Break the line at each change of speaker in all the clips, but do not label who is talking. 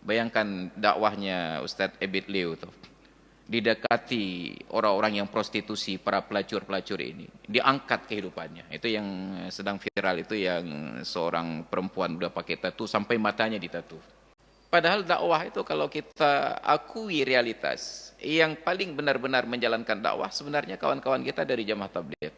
Bayangkan dakwahnya Ustadz Ebit Liu tuh. Didekati orang-orang yang prostitusi, para pelacur-pelacur ini, diangkat kehidupannya. Itu yang sedang viral itu, yang seorang perempuan udah pakai tattoo sampai matanya ditatu. Padahal dakwah itu kalau kita akui realitas, yang paling benar-benar menjalankan dakwah sebenarnya kawan-kawan kita dari jamaah tabligh.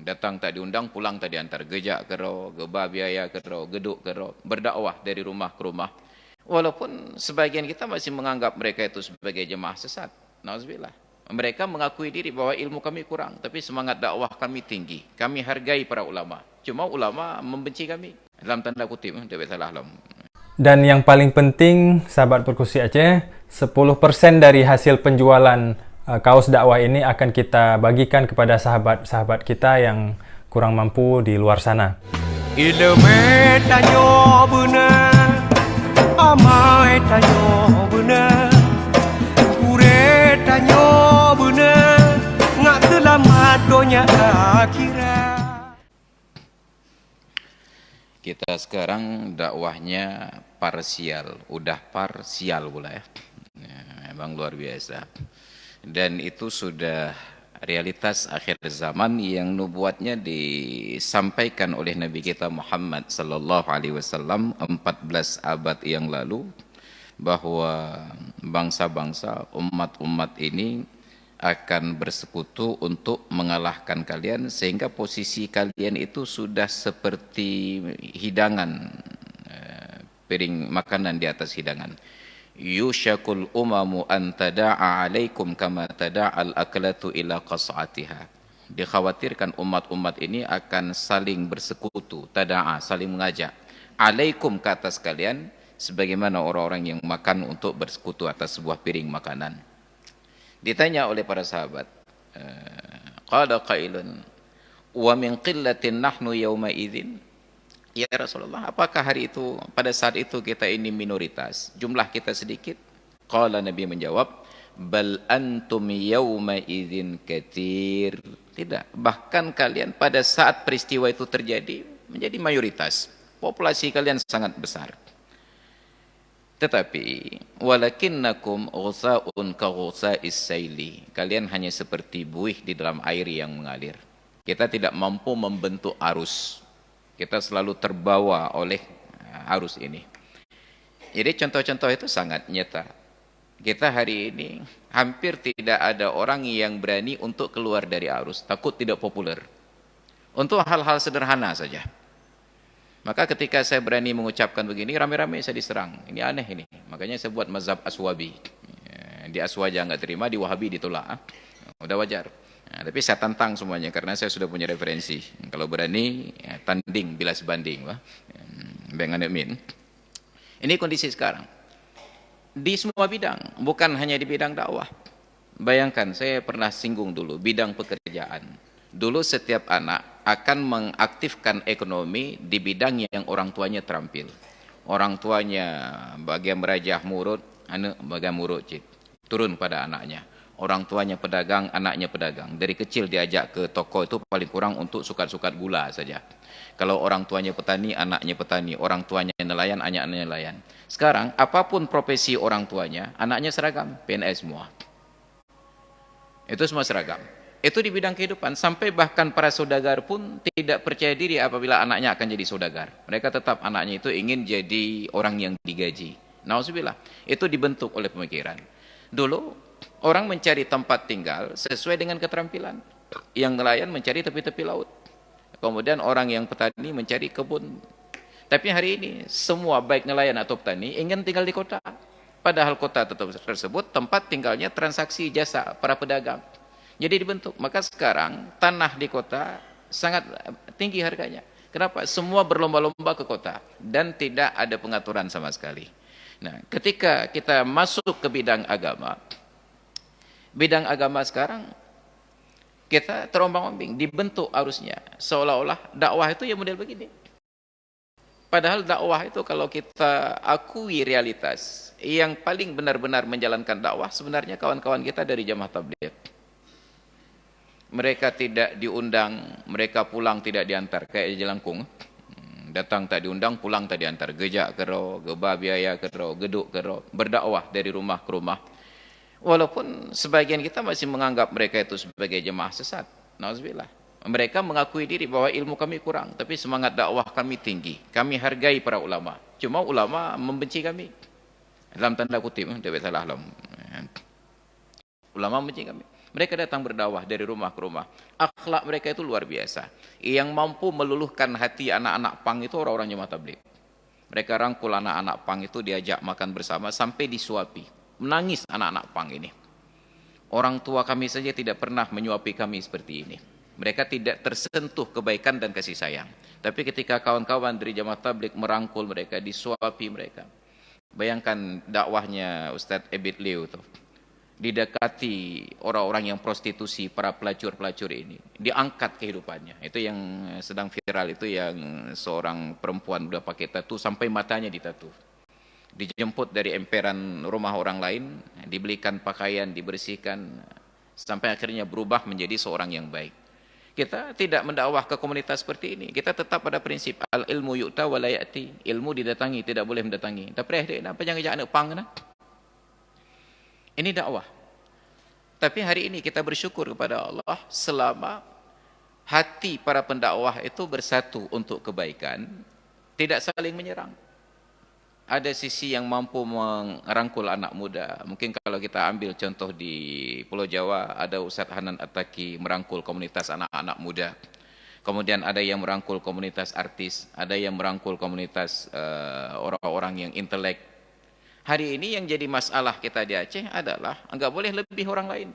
Datang tak diundang, pulang tak diantar, gejak kero, geba biaya kero, geduk kero, berdakwah dari rumah ke rumah. Walaupun sebagian kita masih menganggap mereka itu sebagai jemaah sesat. Nauzubillah. Mereka mengakui diri bahwa ilmu kami kurang, tapi semangat dakwah kami tinggi. Kami hargai para ulama. Cuma ulama membenci kami. Dalam tanda kutip, tidak salah alam.
Dan yang paling penting, sahabat Perkusi Aceh, 10% dari hasil penjualan kaos dakwah ini akan kita bagikan kepada sahabat-sahabat kita yang kurang mampu di luar sana.
Ilmu tanyo benar, amai tanyo benar, kure tanyo benar, ngak selamat dunia akhirat.
Kita sekarang dakwahnya parsial, udah parsial pula ya. Memang luar biasa. Dan itu sudah realitas akhir zaman yang nubuatnya disampaikan oleh Nabi kita Muhammad sallallahu alaihi wasallam 14 abad yang lalu, bahwa bangsa-bangsa, umat-umat ini akan bersekutu untuk mengalahkan kalian, sehingga posisi kalian itu sudah seperti hidangan, piring makanan di atas hidangan. Yushakul umamu an tada'a alaikum kama tada'al aklatu ila qas'atiha. Dikhawatirkan umat-umat ini akan saling bersekutu, tada'a, saling mengajak, alaikum, ke atas kalian, sebagaimana orang-orang yang makan untuk bersekutu atas sebuah piring makanan. Ditanya oleh para sahabat, qala qailun wa min qillatin nahnu yawma idzin. Ya Rasulullah, apakah hari itu, pada saat itu kita ini minoritas, jumlah kita sedikit? Qala, Nabi menjawab, bal antum yawma idzin katsir. Tidak, bahkan kalian pada saat peristiwa itu terjadi menjadi mayoritas. Populasi kalian sangat besar. Tetapi walakinnakum ghusaun ka ghusais saili. Kalian hanya seperti buih di dalam air yang mengalir. Kita tidak mampu membentuk arus. Kita selalu terbawa oleh arus ini. Jadi contoh-contoh itu sangat nyata. Kita hari ini hampir tidak ada orang yang berani untuk keluar dari arus, takut tidak populer. Untuk hal-hal sederhana saja. Maka ketika saya berani mengucapkan begini, rame-rame saya diserang. Ini aneh ini. Makanya saya buat mazhab Aswabi. Di Aswaja nggak terima, di Wahabi ditolak. Udah wajar. Nah, tapi saya tantang semuanya karena saya sudah punya referensi. Kalau berani, ya, tanding bilas banding. Benganemin. Ini kondisi sekarang. Di semua bidang, bukan hanya di bidang dakwah. Bayangkan, saya pernah singgung dulu, bidang pekerjaan. Dulu setiap anak akan mengaktifkan ekonomi di bidang yang orang tuanya terampil. Orang tuanya bagian merajah murut, anak bagian murut cik, turun pada anaknya. Orang tuanya pedagang, anaknya pedagang. Dari kecil diajak ke toko itu paling kurang untuk sukat-sukat gula saja. Kalau orang tuanya petani, anaknya petani. Orang tuanya nelayan, anaknya nelayan. Sekarang apapun profesi orang tuanya, anaknya seragam, PNS semua. Itu semua seragam. Itu di bidang kehidupan, sampai bahkan para saudagar pun tidak percaya diri apabila anaknya akan jadi saudagar. Mereka tetap anaknya itu ingin jadi orang yang digaji. Nauzubillah, itu dibentuk oleh pemikiran. Dulu orang mencari tempat tinggal sesuai dengan keterampilan. Yang nelayan mencari tepi-tepi laut. Kemudian orang yang petani mencari kebun. Tapi hari ini semua baik nelayan atau petani ingin tinggal di kota. Padahal kota tersebut tempat tinggalnya transaksi jasa para pedagang. Jadi dibentuk. Maka sekarang tanah di kota sangat tinggi harganya. Kenapa? Semua berlomba-lomba ke kota dan tidak ada pengaturan sama sekali. Nah, ketika kita masuk ke bidang agama sekarang kita terombang-ambing, dibentuk arusnya seolah-olah dakwah itu ya model begini. Padahal dakwah itu kalau kita akui realitas, yang paling benar-benar menjalankan dakwah sebenarnya kawan-kawan kita dari jamaah tabligh. Mereka tidak diundang, mereka pulang tidak diantar, kayak jelangkung. Datang tak diundang, pulang tak diantar. Gejak kero, geba biaya kero, geduk kero. Berdakwah dari rumah ke rumah. Walaupun sebagian kita masih menganggap mereka itu sebagai jemaah sesat. Nauzubillah. Mereka mengakui diri bahwa ilmu kami kurang, tapi semangat dakwah kami tinggi. Kami hargai para ulama. Cuma ulama membenci kami. Dalam tanda kutip, tidak salah alam. Ulama membenci kami. Mereka datang berdakwah dari rumah ke rumah. Akhlak mereka itu luar biasa. Yang mampu meluluhkan hati anak-anak pang itu orang-orang jemaah tabligh. Mereka rangkul anak-anak pang itu, diajak makan bersama sampai disuapi. Menangis anak-anak pang ini. Orang tua kami saja tidak pernah menyuapi kami seperti ini. Mereka tidak tersentuh kebaikan dan kasih sayang. Tapi ketika kawan-kawan dari jemaah tabligh merangkul mereka, disuapi mereka. Bayangkan dakwahnya Ustadz Ebit Liu tuh. Didekati orang-orang yang prostitusi, para pelacur-pelacur ini, diangkat kehidupannya. Itu yang sedang viral itu, yang seorang perempuan udah pakai tatu sampai matanya ditatu. Dijemput dari emperan rumah orang lain, dibelikan pakaian, dibersihkan, sampai akhirnya berubah menjadi seorang yang baik. Kita tidak mendakwah ke komunitas seperti ini. Kita tetap pada prinsip al ilmu yu'ta wa la ya'ti. Ilmu didatangi, tidak boleh mendatangi. Tapi apa jangan anak pang na? Ini dakwah. Tapi hari ini kita bersyukur kepada Allah selama hati para pendakwah itu bersatu untuk kebaikan, tidak saling menyerang. Ada sisi yang mampu merangkul anak muda. Mungkin kalau kita ambil contoh di Pulau Jawa, ada Ustadz Hanan At-Taki merangkul komunitas anak-anak muda. Kemudian ada yang merangkul komunitas artis, ada yang merangkul komunitas orang-orang yang intelek. Hari ini yang jadi masalah kita di Aceh adalah enggak boleh lebih orang lain.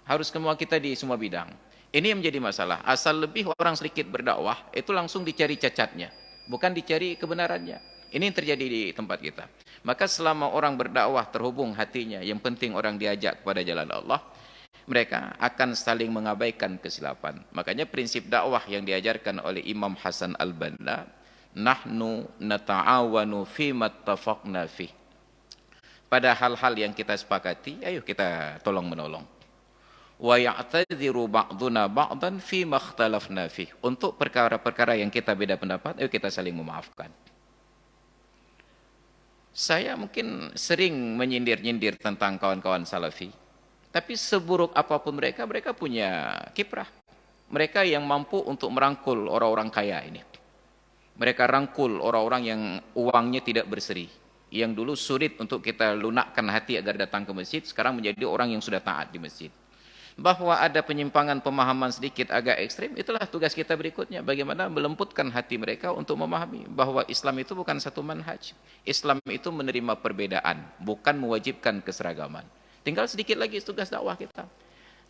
Harus semua kita di semua bidang. Ini yang menjadi masalah. Asal lebih orang sedikit berdakwah, itu langsung dicari cacatnya, bukan dicari kebenarannya. Ini yang terjadi di tempat kita. Maka selama orang berdakwah terhubung hatinya, yang penting orang diajak kepada jalan Allah, mereka akan saling mengabaikan kesilapan. Makanya prinsip dakwah yang diajarkan oleh Imam Hasan Al-Banna, nahnu nata'awanu fima ttafaqna fih. Pada hal-hal yang kita sepakati, ayo kita tolong menolong. Wa ya'tadziru ba'duna ba'dan fi ma ikhtalafna fih. Untuk perkara-perkara yang kita beda pendapat, ayo kita saling memaafkan. Saya mungkin sering menyindir-nyindir tentang kawan-kawan salafi. Tapi seburuk apapun mereka, mereka punya kiprah. Mereka yang mampu untuk merangkul orang-orang kaya ini. Mereka rangkul orang-orang yang uangnya tidak berseri. Yang dulu sulit untuk kita lunakkan hati agar datang ke masjid, sekarang menjadi orang yang sudah taat di masjid. Bahwa ada penyimpangan pemahaman sedikit agak ekstrim, itulah tugas kita berikutnya. Bagaimana melembutkan hati mereka untuk memahami bahwa Islam itu bukan satu manhaj. Islam itu menerima perbedaan, bukan mewajibkan keseragaman. Tinggal sedikit lagi tugas dakwah kita.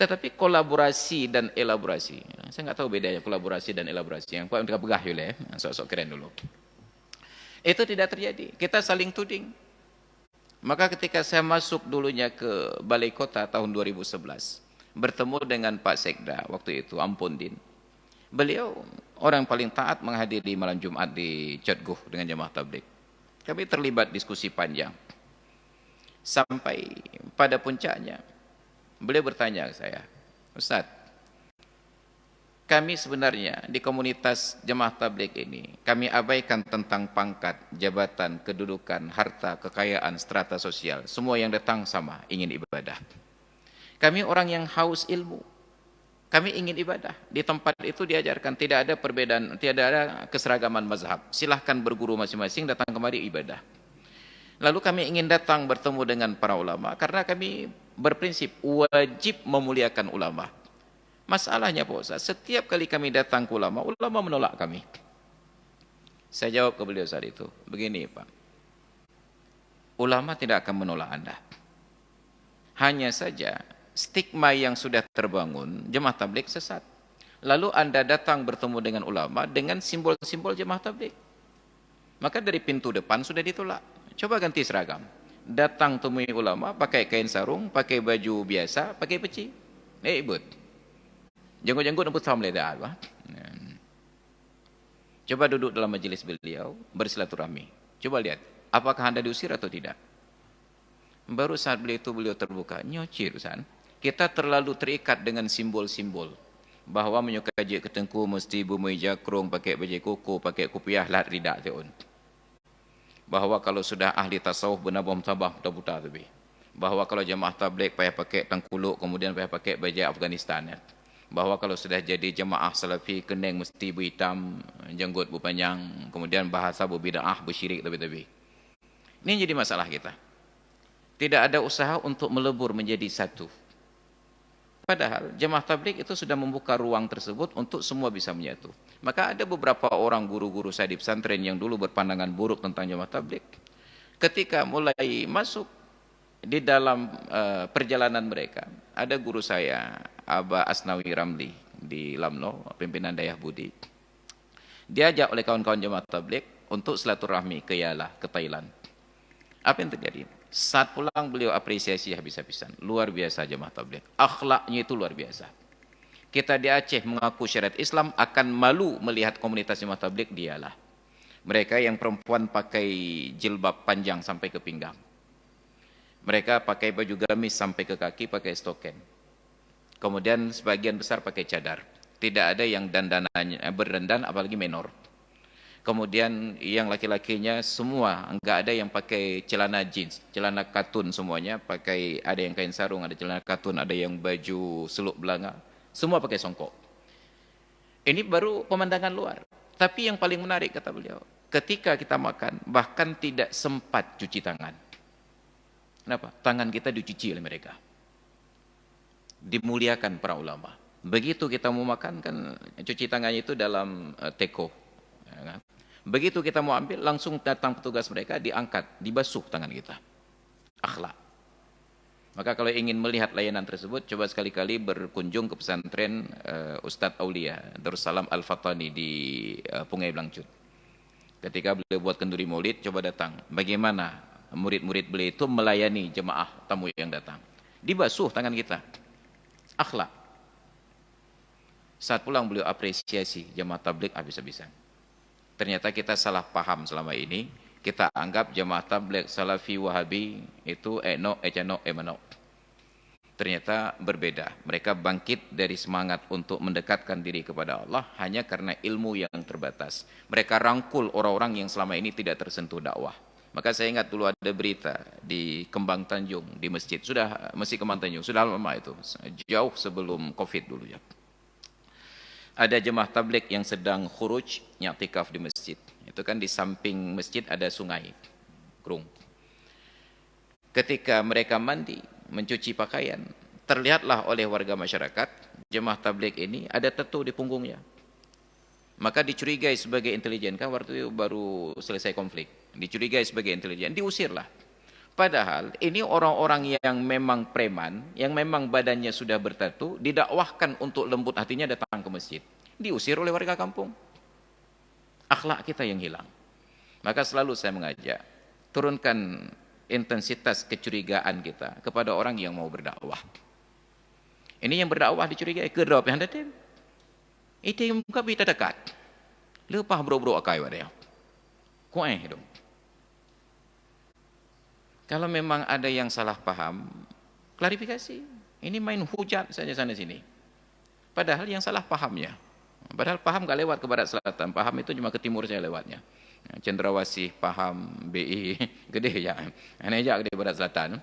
Tetapi kolaborasi dan elaborasi, saya nggak tahu bedanya kolaborasi dan elaborasi. Yang paling pegah ya, sok-sok keren dulu. Itu tidak terjadi. Kita saling tuding. Maka ketika saya masuk dulunya ke Balai Kota tahun 2011, bertemu dengan Pak Sekda waktu itu, Ampundin. Beliau orang yang paling taat menghadiri malam Jumat di Cotguh dengan jemaah tabligh. Kami terlibat diskusi panjang. Sampai pada puncaknya, beliau bertanya ke saya, Ustadz, kami sebenarnya di komunitas jemaah tabligh ini, kami abaikan tentang pangkat, jabatan, kedudukan, harta, kekayaan, strata sosial. Semua yang datang sama, ingin ibadah. Kami orang yang haus ilmu. Kami ingin ibadah. Di tempat itu diajarkan tidak ada perbedaan, tidak ada keseragaman mazhab. Silahkan berguru masing-masing, datang kemari ibadah. Lalu kami ingin datang bertemu dengan para ulama, karena kami berprinsip wajib memuliakan ulama. Masalahnya Pak Ustaz, setiap kali kami datang ke ulama, ulama menolak kami. Saya jawab ke beliau saat itu, begini Pak, ulama tidak akan menolak Anda. Hanya saja stigma yang sudah terbangun, jemaah tabligh sesat. Lalu Anda datang bertemu dengan ulama dengan simbol-simbol jemaah tabligh. Maka dari pintu depan sudah ditolak. Coba ganti seragam. Datang temui ulama, pakai kain sarung, pakai baju biasa, pakai peci. Ibut. Janggut-janggut nemput salam leda apa? Coba duduk dalam majelis beliau, bersilaturahmi. Coba lihat, apakah Anda diusir atau tidak? Baru saat beliau terbuka, nyocir Ustaz. Kita terlalu terikat dengan simbol-simbol. bahawa menyukai je ketengku mesti bumui jakrung, pakai baju kuku, pakai kupiah lat ridak teun. Bahawa kalau sudah ahli tasawuf benar tabah buta-buta tu. Bahawa kalau jemaah tabligh payah pakai tangkuluk, kemudian payah pakai baju Afghanistan. Bahawa kalau sudah jadi jemaah salafi kening mesti berhitam, jenggot berpanjang, kemudian bahasa berbid'ah, bersyirik tebi-tebi. Ini jadi masalah kita. Tidak ada usaha untuk melebur menjadi satu. Padahal jemaah tabligh itu sudah membuka ruang tersebut untuk semua bisa menyatu. Maka ada beberapa orang guru-guru saya di pesantren yang dulu berpandangan buruk tentang jemaah tabligh. Ketika mulai masuk di dalam perjalanan mereka, ada guru saya, Aba Asnawi Ramli di Lamno, pimpinan Dayah Budi. Diajak oleh kawan-kawan jemaah tabligh untuk silaturahmi ke Yala, ke Thailand. Apa yang terjadi? Saat pulang beliau apresiasi habis-habisan. Luar biasa jemaah tabligh. Akhlaknya itu luar biasa. Kita di Aceh mengaku syariat Islam akan malu melihat komunitas jemaah tabligh dialah. Mereka yang perempuan pakai jilbab panjang sampai ke pinggang. Mereka pakai baju gamis sampai ke kaki, pakai stoken. Kemudian sebagian besar pakai cadar. Tidak ada yang dandanannya berdandan apalagi menor. Kemudian yang laki-lakinya semua, enggak ada yang pakai celana jeans, celana katun semuanya, pakai ada yang kain sarung, ada celana katun, ada yang baju seluk belanga, semua pakai songkok. Ini baru pemandangan luar. Tapi yang paling menarik kata beliau, ketika kita makan bahkan tidak sempat cuci tangan. Kenapa? Tangan kita dicuci oleh mereka. Dimuliakan para ulama. Begitu kita mau makan kan cuci tangannya itu dalam teko. Ya kan? Begitu kita mau ambil, langsung datang petugas mereka, diangkat, dibasuh tangan kita. Akhlak. Maka kalau ingin melihat layanan tersebut, coba sekali-kali berkunjung ke pesantren Ustadz Aulia Darussalam Al-Fatani di Pungai Blangcut. Ketika beliau buat kenduri maulid, coba datang. Bagaimana murid-murid beliau itu melayani jemaah tamu yang datang. Dibasuh tangan kita. Akhlak. Saat pulang beliau apresiasi jemaah tabligh habis-habisan. Ternyata kita salah paham selama ini. Kita anggap jemaah tabligh salafi wahabi itu eno, ecano, emano. Ternyata berbeda. Mereka bangkit dari semangat untuk mendekatkan diri kepada Allah hanya karena ilmu yang terbatas. Mereka rangkul orang-orang yang selama ini tidak tersentuh dakwah. Maka saya ingat dulu ada berita di Kembang Tanjung, di masjid. Masjid Kembang Tanjung, sudah lama itu. Jauh sebelum Covid dulu ya. Ada jemaah tabligh yang sedang khuruj i'tikaf di masjid. Itu kan di samping masjid ada sungai, Krung. Ketika mereka mandi, mencuci pakaian, terlihatlah oleh warga masyarakat, jemaah tabligh ini ada tattoo di punggungnya. Maka dicurigai sebagai intelijen, kan waktu itu baru selesai konflik. Dicurigai sebagai intelijen, diusirlah. Padahal ini orang-orang yang memang preman, yang memang badannya sudah bertatu, didakwahkan untuk lembut hatinya datang ke masjid. Diusir oleh warga kampung. Akhlak kita yang hilang. Maka selalu saya mengajak, turunkan intensitas kecurigaan kita kepada orang yang mau berdakwah. Ini yang berdakwah dicurigai, kedua pihak hadir. Itu yang bukan kita dekat. Lepas bro-bro akai wadaya. Kueh dong. Kalau memang ada yang salah paham, klarifikasi. Ini main hujat saja sana sini. Padahal yang salah pahamnya. Padahal paham gak lewat ke barat selatan. Paham itu cuma ke timur saya lewatnya. Cendrawasih, paham, BI, gede ya. Ini aja gede barat selatan.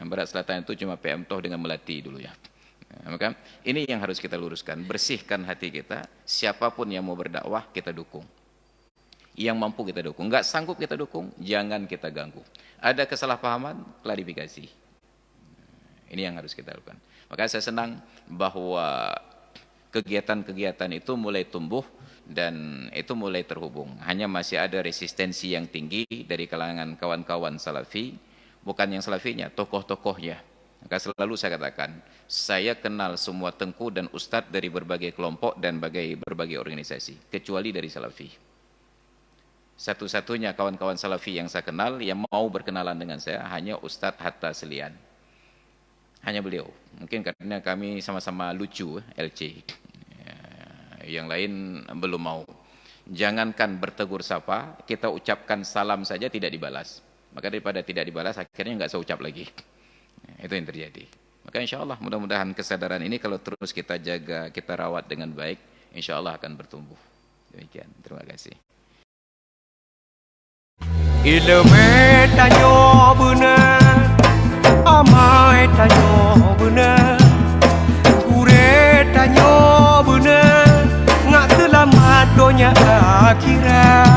Barat selatan itu cuma PM Toh dengan Melati dulu ya. Maka ini yang harus kita luruskan. Bersihkan hati kita. Siapapun yang mau berdakwah, kita dukung. Yang mampu kita dukung, nggak sanggup kita dukung, jangan kita ganggu. Ada kesalahpahaman, klarifikasi. Ini yang harus kita lakukan. Maka saya senang bahwa kegiatan-kegiatan itu mulai tumbuh dan itu mulai terhubung. Hanya masih ada resistensi yang tinggi dari kalangan kawan-kawan salafi, bukan yang salafinya, tokoh-tokohnya. Maka selalu saya katakan, saya kenal semua tengku dan ustadz dari berbagai kelompok dan berbagai organisasi, kecuali dari salafi. Satu-satunya kawan-kawan salafi yang saya kenal yang mau berkenalan dengan saya hanya Ustadz Hatta Selian. Hanya beliau. Mungkin karena kami sama-sama lucu, LC. Yang lain belum mau. Jangankan bertegur sapa, kita ucapkan salam saja tidak dibalas. Maka daripada tidak dibalas, akhirnya nggak saya ucap lagi. Itu yang terjadi. Maka insya Allah mudah-mudahan kesadaran ini kalau terus kita jaga, kita rawat dengan baik, insya Allah akan bertumbuh. Demikian, terima kasih.
Ilmu tanyo benar, amai tanyo benar, kure tanyo benar, ngak selamat dunia akhirat.